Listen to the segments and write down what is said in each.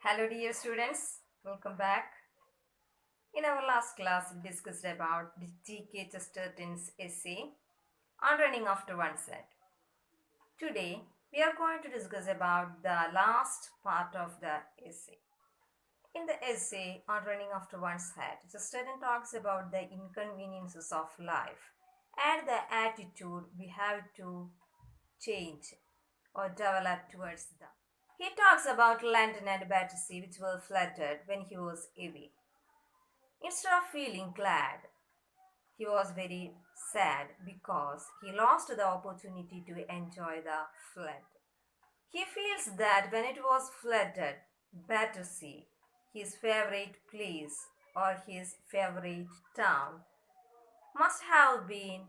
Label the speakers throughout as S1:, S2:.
S1: Hello dear students, welcome back. In our last class, we discussed about the G.K. Chesterton's essay on running after one's head. Today, we are going to discuss about the last part of the essay. In the essay on running after one's head, Chesterton talks about the inconveniences of life and the attitude we have to change or develop towards them. He talks about London and Battersea, which were fluttered when he was away. Instead of feeling glad, he was very sad because he lost the opportunity to enjoy the flood. He feels that when it was flooded, Battersea, his favorite place or his favorite town, must have been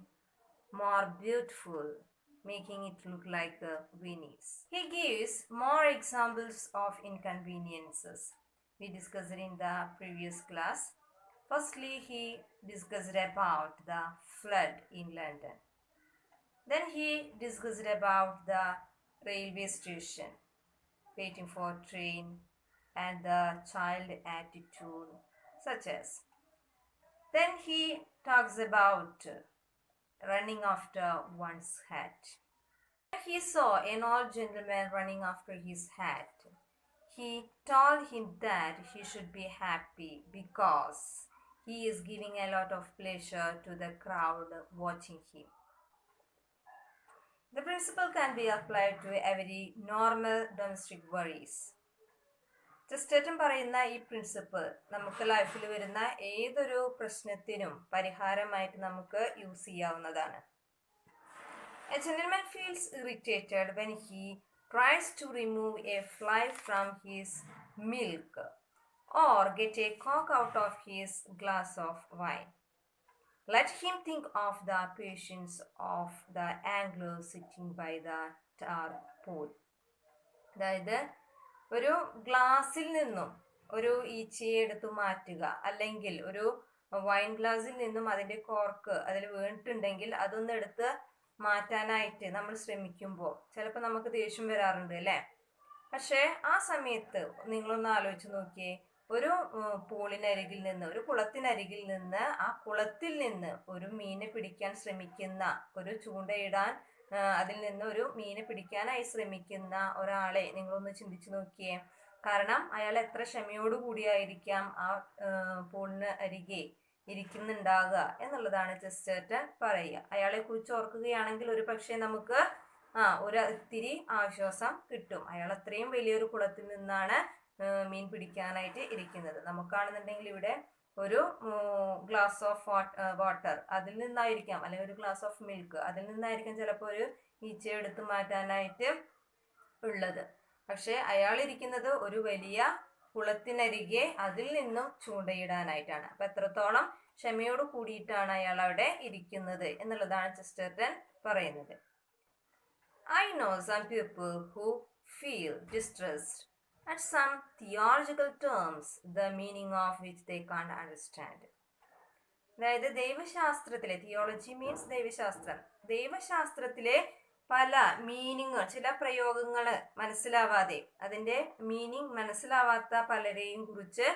S1: more beautiful, making it look like Venice. He gives more examples of inconveniences we discussed in the previous class. Firstly, he discussed about the flood in London. Then he discussed about the railway station, waiting for train, and the child attitude, such as. Then he talks about running after one's hat. He saw an old gentleman running after his hat. He told him that he should be happy because he is giving a lot of pleasure to the crowd watching him. The principle can be applied to every normal domestic worries. ചെസ്റ്റർട്ടൻ പറയുന്ന ഈ principle നമുക്ക് ലൈഫിൽ വരുന്ന ഏതൊരു പ്രശ്നത്തിനും പരിഹാരമായിട്ട് നമുക്ക് use ചെയ്യാവുന്നതാണ്. A gentleman feels irritated when he tries to remove a fly from his milk or get a cork out of his glass of wine. Let him think of the patience of the angler sitting by the tar pool. അതായത് ഒരു ഗ്ലാസ്സിൽ നിന്നും ഒരു ഈച്ചയെ എടുത്തു മാറ്റുക, അല്ലെങ്കിൽ ഒരു wine ഗ്ലാസ്സിൽ നിന്നും അതിൻ്റെ കോർക്ക് അതിൽ വീണിട്ടുണ്ടെങ്കിൽ അതൊന്ന് എടുത്ത് മാറ്റാനായിട്ട് നമ്മൾ ശ്രമിക്കുമ്പോൾ ചിലപ്പോൾ നമുക്ക് ദേഷ്യം വരാറുണ്ട് അല്ലേ? പക്ഷേ ആ സമയത്ത് നിങ്ങളൊന്ന് ആലോചിച്ച് നോക്കിയേ, ഒരു പൂളിനരികിൽ നിന്ന്, ഒരു കുളത്തിനരികിൽ നിന്ന്, ആ കുളത്തിൽ നിന്ന് ഒരു മീനെ പിടിക്കാൻ ശ്രമിക്കുന്ന, ഒരു ചൂണ്ടയിടാൻ അതിൽ നിന്ന് ഒരു മീനെ പിടിക്കാനായി ശ്രമിക്കുന്ന ഒരാളെ നിങ്ങളൊന്ന് ചിന്തിച്ചു നോക്കിയേ. കാരണം അയാൾ എത്ര ക്ഷമയോടുകൂടിയായിരിക്കാം ആ പൂളിന് അരികെ ഇരിക്കുന്നുണ്ടാകുക എന്നുള്ളതാണ് ചെസ്റ്റർട്ടൻ പറയുക. അയാളെ കുറിച്ച് ഓർക്കുകയാണെങ്കിൽ ഒരു പക്ഷേ നമുക്ക് ഒരു ഇത്തിരി ആശ്വാസം കിട്ടും. അയാൾ അത്രയും വലിയൊരു കുളത്തിൽ നിന്നാണ് മീൻ പിടിക്കാനായിട്ട് ഇരിക്കുന്നത്. നമുക്കാണെന്നുണ്ടെങ്കിൽ ഇവിടെ ഒരു ഗ്ലാസ് ഓഫ് വാട്ടർ അതിൽ നിന്നായിരിക്കാം, അല്ലെങ്കിൽ ഒരു ഗ്ലാസ് ഓഫ് മിൽക്ക് അതിൽ നിന്നായിരിക്കാം ചിലപ്പോൾ ഒരു ഈച്ചയെ എടുത്ത് മാറ്റാനായിട്ട് ഉള്ളത്. പക്ഷെ അയാൾ ഇരിക്കുന്നത് ഒരു വലിയ കുളത്തിനരികെ അതിൽ നിന്നും ചൂണ്ടയിടാനായിട്ടാണ്. അപ്പൊ എത്രത്തോളം ക്ഷമയോട് കൂടിയിട്ടാണ് അയാൾ അവിടെ ഇരിക്കുന്നത് എന്നുള്ളതാണ് ചെസ്റ്റർട്ടൻ പറയുന്നത്. I know some people who feel distressed at some theological terms, the meaning of which they can't understand. അതായത് ദൈവശാസ്ത്രത്തിലെ, തിയോളജി മീൻസ് ദൈവശാസ്ത്രം, ദൈവശാസ്ത്രത്തിലെ പല മീനിങ്, ചില പ്രയോഗങ്ങൾ മനസ്സിലാവാതെ, അതിൻ്റെ മീനിങ് മനസ്സിലാവാത്ത പലരെയും കുറിച്ച്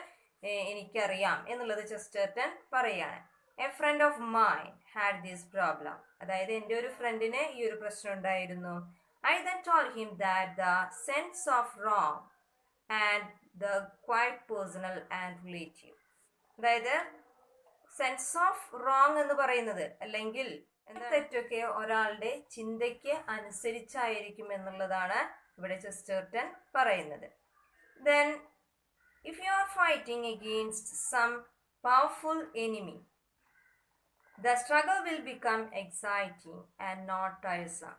S1: എനിക്കറിയാം എന്നുള്ളത് ചെസ്റ്റർട്ടൻ പറയാണ്. A friend of mine had this problem. അതായത് എൻ്റെ ഒരു ഫ്രണ്ടിന് ഈ ഒരു പ്രശ്നം ഉണ്ടായിരുന്നു. I then told him that the sense of wrong and the quite personal and relative. അതായത് സെൻസ് ഓഫ് റോങ് എന്ന് പറയുന്നത്, അല്ലെങ്കിൽ തെറ്റൊക്കെ ഒരാളുടെ ചിന്തയ്ക്ക് അനുസരിച്ചായിരിക്കും എന്നുള്ളതാണ് ഇവിടെ ചെസ്റ്റർട്ടൻ പറയുന്നത്. Then if you are fighting against some powerful enemy, the struggle will become exciting and not tiresome.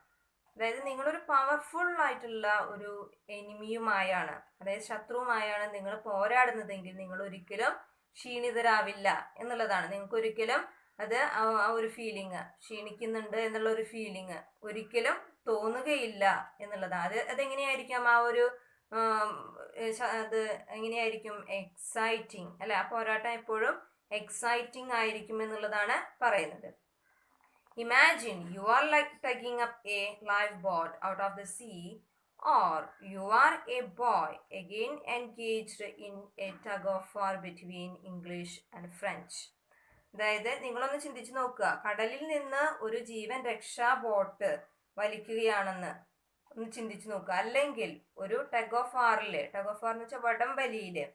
S1: അതായത് നിങ്ങളൊരു പവർഫുൾ ആയിട്ടുള്ള ഒരു എനിമിയുമായാണ്, അതായത് ശത്രുവുമായാണ് നിങ്ങൾ പോരാടുന്നതെങ്കിൽ നിങ്ങൾ ഒരിക്കലും ക്ഷീണിതരാവില്ല എന്നുള്ളതാണ്. നിങ്ങൾക്ക് ഒരിക്കലും അത് ആ ഒരു ഫീലിംഗ്, ക്ഷീണിക്കുന്നുണ്ട് എന്നുള്ള ഒരു ഫീലിംഗ് ഒരിക്കലും തോന്നുകയില്ല എന്നുള്ളതാണ്. അതെങ്ങനെയായിരിക്കാം, ആ ഒരു അത് എങ്ങനെയായിരിക്കും, എക്സൈറ്റിംഗ് അല്ലെ? ആ പോരാട്ടം എപ്പോഴും എക്സൈറ്റിംഗ് ആയിരിക്കും എന്നുള്ളതാണ് പറയുന്നത്. Imagine you are like tugging up a lifeboat out of the sea or you are a boy again engaged in a tug of war between English and French. അതായത് നിങ്ങളൊന്ന് ചിന്തിച്ചു നോക്കുക, കടലിൽ നിന്ന് ഒരു ജീവൻ രക്ഷാ ബോട്ട് വലിക്കുകയാണെന്ന് ഒന്ന് ചിന്തിച്ചു നോക്കുക. അല്ലെങ്കിൽ ഒരു ടഗ് ഓഫ് വാറില്, ടഗ് ഓഫ് വാർ എന്ന് വെച്ചാൽ വടംവലിയില്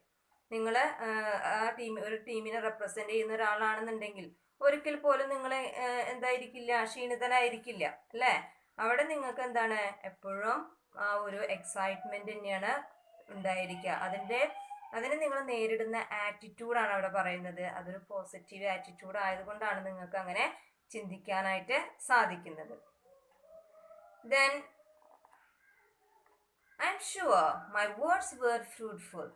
S1: നിങ്ങൾ ഒരു ടീമിനെ റെപ്രസെന്റ് ചെയ്യുന്ന ഒരാളാണെന്നുണ്ടെങ്കിൽ ഒരിക്കൽ പോലും നിങ്ങൾ എന്തായിരിക്കില്ല, ക്ഷീണിതനായിരിക്കില്ല അല്ലേ. അവിടെ നിങ്ങൾക്ക് എന്താണ്, എപ്പോഴും ആ ഒരു എക്സൈറ്റ്മെന്റ് തന്നെയാണ് ഉണ്ടായിരിക്കുക. അതിനെ നിങ്ങൾ നേരിടുന്ന ആറ്റിറ്റ്യൂഡാണ് അവിടെ പറയുന്നത്. അതൊരു പോസിറ്റീവ് ആറ്റിറ്റ്യൂഡ് ആയതുകൊണ്ടാണ് നിങ്ങൾക്ക് അങ്ങനെ ചിന്തിക്കാനായിട്ട് സാധിക്കുന്നത്. Then I'm sure my words were fruitful.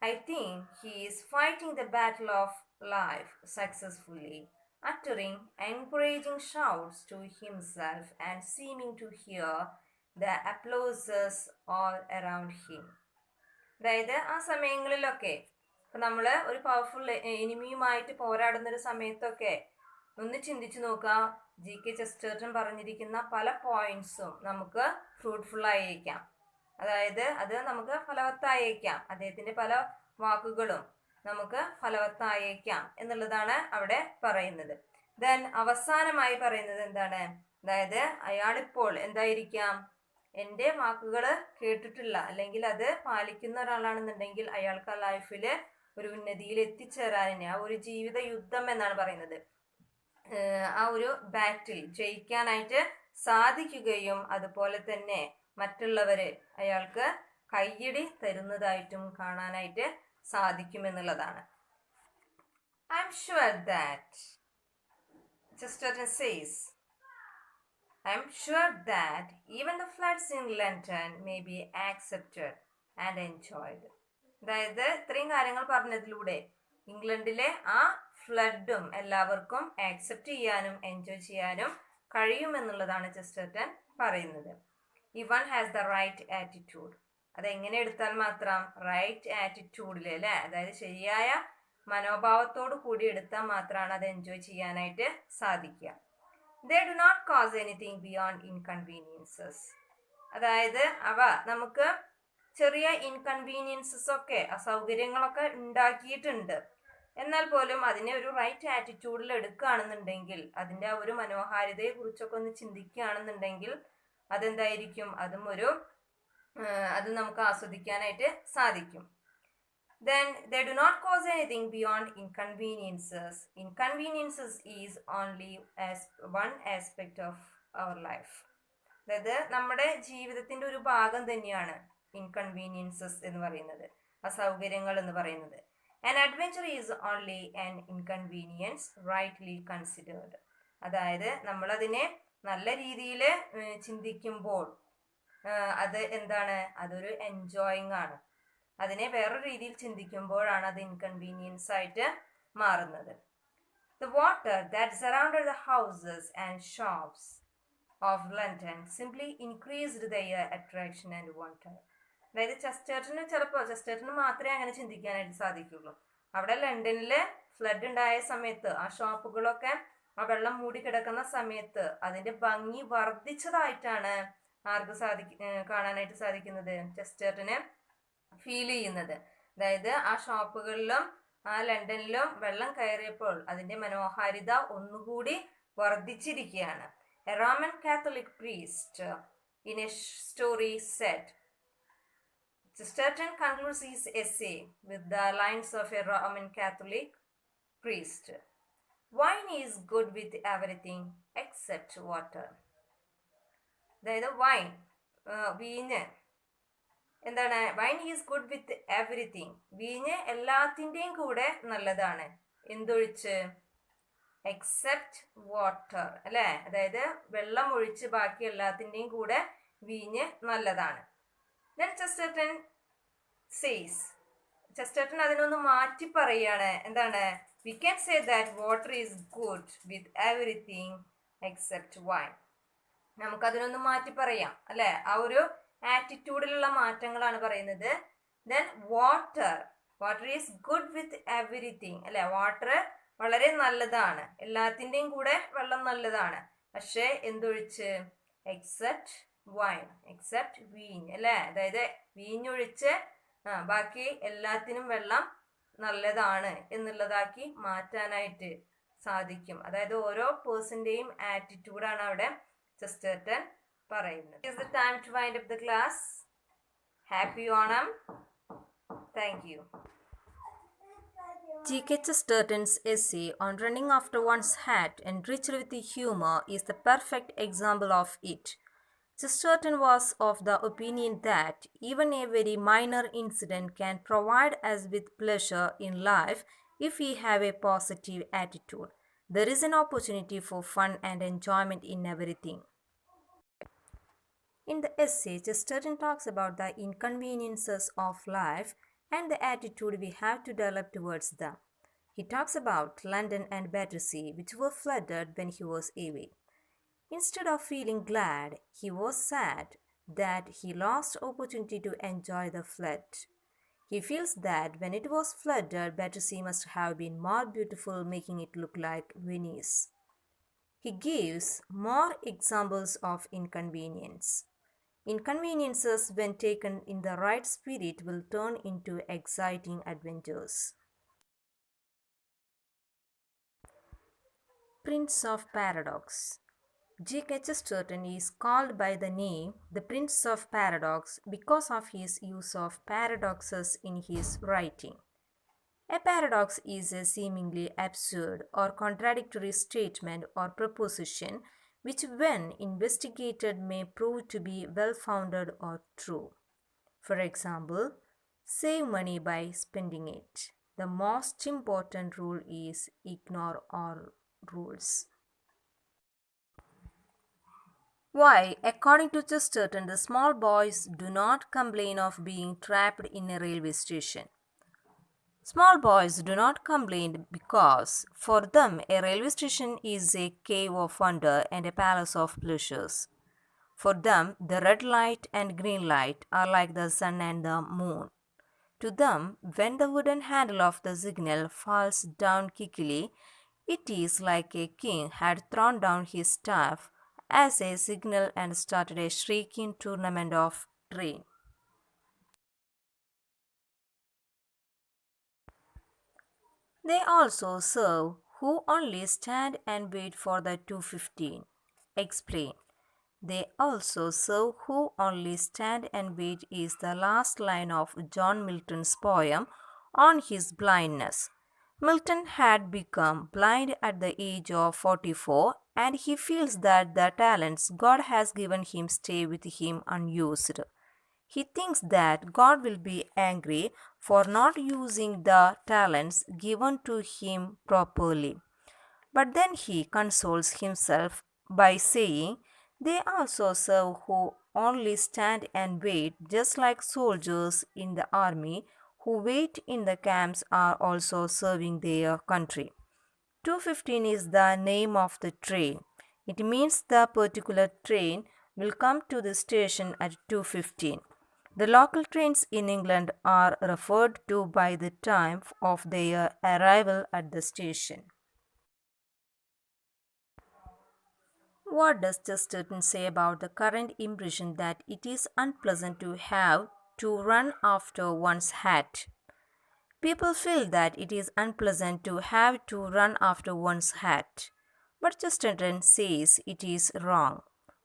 S1: I think he is fighting the battle of life successfully, uttering encouraging shouts to himself and seeming to hear the applauses all around him. അതായത് ആ സമയങ്ങളിലൊക്കെ ഇപ്പം നമ്മൾ ഒരു powerful എനിമിയുമായിട്ട് പോരാടുന്ന ഒരു സമയത്തൊക്കെ ഒന്ന് ചിന്തിച്ചു നോക്കാം, G.K. ചെസ്റ്റർട്ടൺ പറഞ്ഞിരിക്കുന്ന പല പോയിന്റ്സും നമുക്ക് ഫ്രൂട്ട്ഫുൾ ആയേക്കാം. അതായത് അത് നമുക്ക് ഫലവത്തായേക്കാം. അദ്ദേഹത്തിന്റെ പല വാക്കുകളും നമുക്ക് ഫലവത്തായേക്കാം എന്നുള്ളതാണ് അവിടെ പറയുന്നത്. ദെൻ അവസാനമായി പറയുന്നത് എന്താണ്, അതായത് അയാളിപ്പോൾ എന്തായിരിക്കാം, എൻ്റെ വാക്കുകൾ കേട്ടിട്ടില്ല അല്ലെങ്കിൽ അത് പാലിക്കുന്ന ഒരാളാണെന്നുണ്ടെങ്കിൽ അയാൾക്ക് ആ ലൈഫിൽ ഒരു ഉന്നതിയിൽ എത്തിച്ചേരാൻ ആ ഒരു ജീവിത യുദ്ധം എന്നാണ് പറയുന്നത്, ആ ഒരു ബാറ്റിൽ ജയിക്കാനായിട്ട് സാധിക്കുകയും അതുപോലെ തന്നെ മറ്റുള്ളവര് അയാൾക്ക് കയ്യടി തരുന്നതായിട്ടും കാണാനായിട്ട് സാധിക്കുമെന്നുള്ളതാണ്. I'm sure that Chesterton says, I'm sure that even the floods in London may be accepted and enjoyed. അതായത് ഇത്രയും കാര്യങ്ങൾ പറഞ്ഞതിലൂടെ ഇംഗ്ലണ്ടിലെ ആ ഫ്ലഡും എല്ലാവർക്കും ആക്സെപ്റ്റ് ചെയ്യാനും എൻജോയ് ചെയ്യാനും കഴിയുമെന്നുള്ളതാണ് ചെസ്റ്റർട്ടൺ പറയുന്നത്. If one has the right attitude. അതെങ്ങനെ എടുത്താൽ മാത്രം, റൈറ്റ് ആറ്റിറ്റ്യൂഡിൽ അല്ലേ, അതായത് ശരിയായ മനോഭാവത്തോടു കൂടി എടുത്താൽ മാത്രമാണ് അത് എൻജോയ് ചെയ്യാനായിട്ട് സാധിക്കുക. They do not cause anything beyond inconveniences. അതായത് അവ നമുക്ക് ചെറിയ ഇൻകൺവീനിയൻസസ് ഒക്കെ, അസൗകര്യങ്ങളൊക്കെ ഉണ്ടാക്കിയിട്ടുണ്ട്. എന്നാൽ പോലും അതിനെ ഒരു റൈറ്റ് ആറ്റിറ്റ്യൂഡിൽ എടുക്കുകയാണെന്നുണ്ടെങ്കിൽ, അതിൻ്റെ ആ ഒരു മനോഹാരിതയെ കുറിച്ചൊക്കെ ഒന്ന് ചിന്തിക്കുകയാണെന്നുണ്ടെങ്കിൽ അതെന്തായിരിക്കും, അത് നമുക്ക് ആസ്വദിക്കാനായിട്ട് സാധിക്കും. Then they do not cause anything beyond inconveniences. Inconveniences is only as one aspect of our life. അതായത് നമ്മുടെ ജീവിതത്തിന്റെ ഒരു ഭാഗം തന്നെയാണ് ഇൻകൺവീനിയൻസസ് എന്ന് പറയുന്നത്, അസൗകര്യങ്ങൾ എന്ന് പറയുന്നത്. An adventure is only an inconvenience rightly considered. അതായത് നമ്മളതിനെ നല്ല രീതിയിൽ ചിന്തിക്കുമ്പോൾ അത് എന്താണ്, അതൊരു എൻജോയിങ് ആണ്. അതിനെ വേറൊരു രീതിയിൽ ചിന്തിക്കുമ്പോഴാണ് അത് ഇൻകൺവീനിയൻസ് ആയിട്ട് മാറുന്നത്. The water that surrounded the houses and shops of London simply increased their attraction and wonder. അതായത് ചെസ്റ്റർട്ടന് മാത്രമേ അങ്ങനെ ചിന്തിക്കാനായിട്ട് സാധിക്കുള്ളൂ. അവിടെ ലണ്ടനിൽ ഫ്ലഡ് ഉണ്ടായ സമയത്ത് ആ ഷോപ്പുകളൊക്കെ ആ വെള്ളം മൂടി കിടക്കുന്ന സമയത്ത് അതിന്റെ ഭംഗി വർദ്ധിച്ചതായിട്ടാണ് ആർക്ക് കാണാനായിട്ട് സാധിക്കുന്നത്, ചെസ്റ്റർട്ടന് ഫീൽ ചെയ്യുന്നത്. അതായത് ആ ഷോപ്പുകളിലും ആ ലണ്ടനിലും വെള്ളം കയറിയപ്പോൾ അതിന്റെ മനോഹാരിത ഒന്നുകൂടി വർദ്ധിച്ചിരിക്കുകയാണ്. A Roman Catholic priest in a story said, Chesterton concludes his essay with the lines of a Roman Catholic priest. Wine is good with everything except water. അതായത് വീഞ്ഞ് എന്താണ്, wine is good with everything, വീഞ്ഞ് എല്ലാത്തിൻ്റെയും കൂടെ നല്ലതാണ്, എന്തൊഴിച്ച്, except water അല്ലേ, അതായത് വെള്ളം ഒഴിച്ച് ബാക്കി എല്ലാത്തിൻ്റെയും കൂടെ വീഞ്ഞ് നല്ലതാണ്. Then ചെസ്റ്റർട്ടൺ അതിനൊന്ന് മാറ്റി പറയാണ്, എന്താണ്, we can say that water is good with everything except wine. നമുക്കതിനൊന്ന് മാറ്റി പറയാം അല്ലെ, ആ ഒരു ആറ്റിറ്റ്യൂഡിലുള്ള മാറ്റങ്ങളാണ് പറയുന്നത്. Then water is good with everything അല്ലെ, വാട്ടർ വളരെ നല്ലതാണ്, എല്ലാത്തിൻ്റെയും കൂടെ വെള്ളം നല്ലതാണ്, പക്ഷെ എന്തൊഴിച്ച്, എക്സെപ്റ്റ് വൈൻ എക്സെപ്റ്റ് വീഞ്ഞ് അല്ലേ, അതായത് വീഞ്ഞൊഴിച്ച് ബാക്കി എല്ലാത്തിനും വെള്ളം നല്ലതാണ് എന്നുള്ളതാക്കി മാറ്റാനായിട്ട് സാധിക്കും. അതായത് ഓരോ പേഴ്സന്റെയും ആറ്റിറ്റ്യൂഡാണ് അവിടെ ചെസ്റ്റർട്ടൺ പറയുന്നത്. It's the time to wind up the class. Happy Onam. Thank you. G.K. Chesterton's essay on running after one's hat, enriched with humor, is the perfect example of it. Chesterton was of the opinion that even a very minor incident can provide us with pleasure in life if we have a positive attitude. There is an opportunity for fun and enjoyment in everything. In the essay, Chesterton talks about the inconveniences of life and the attitude we have to develop towards them. He talks about London and Battersea, which were flooded when he was away. Instead of feeling glad, he was sad that he lost opportunity to enjoy the flood. He feels that when it was flooded, Battersea must have been more beautiful, making it look like Venice. He gives more examples of inconvenience. Inconveniences, when taken in the right spirit, will turn into exciting adventures. Prince of Paradox. G.K. Chesterton is called by the name the Prince of Paradox because of his use of paradoxes in his writing. A paradox is a seemingly absurd or contradictory statement or proposition which, when investigated, may prove to be well-founded or true. For example, save money by spending it. The most important rule is ignore all rules. Why, according to Chesterton, the small boys do not complain of being trapped in a railway station. Small boys do not complain because for them a railway station is a cave of wonder and a palace of pleasures. For them, the red light and green light are like the sun and the moon. To them, when the wooden handle of the signal falls down quickly, it is like a king had thrown down his staff as a signal and started a shrieking tournament of train. They also serve who only stand and wait for the 2:15. Explain. They also serve who only stand and wait is the last line of John Milton's poem on his blindness. Milton had become blind at the age of 44 and he feels that the talents God has given him stay with him unused. He thinks that God will be angry for not using the talents given to him properly. But then he consoles himself by saying, they also serve who only stand and wait, just like soldiers in the army who wait in the camps are also serving their country. 2:15 is the name of the train. It means the particular train will come to the station at 2:15. The local trains in England are referred to by the time of their arrival at the station. What does Chesterton say about the current impression that it is unpleasant to have to run after one's hat? People feel that it is unpleasant to have to run after one's hat. But Chesterton says it is wrong.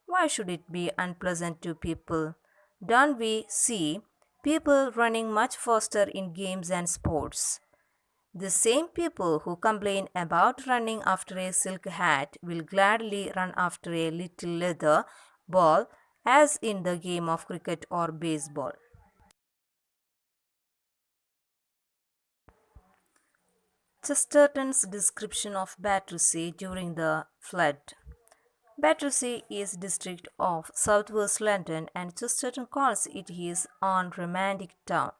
S1: Why should it be unpleasant to people? Don't we see people running much faster in games and sports? The same people who complain about running after a silk hat will gladly run after a little leather ball as in the game of cricket or baseball. Chesterton's description of Battersea during the flood. Battersea is a district of southwest London and Chesterton calls it his own romantic town.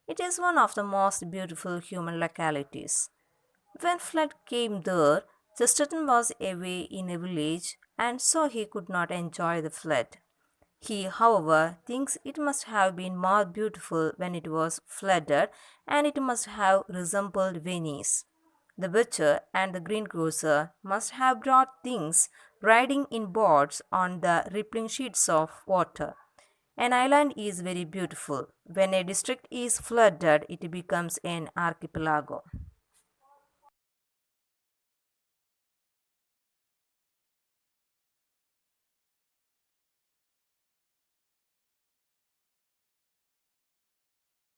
S1: It is one of the most beautiful human localities. When flood came there, Chesterton was away in a village and so he could not enjoy the flood. He, however, thinks it must have been more beautiful when it was flooded and it must have resembled Venice. The butcher and the greengrocer must have brought things riding in boats on the rippling sheets of water. An island is very beautiful. When a district is flooded, it becomes an archipelago.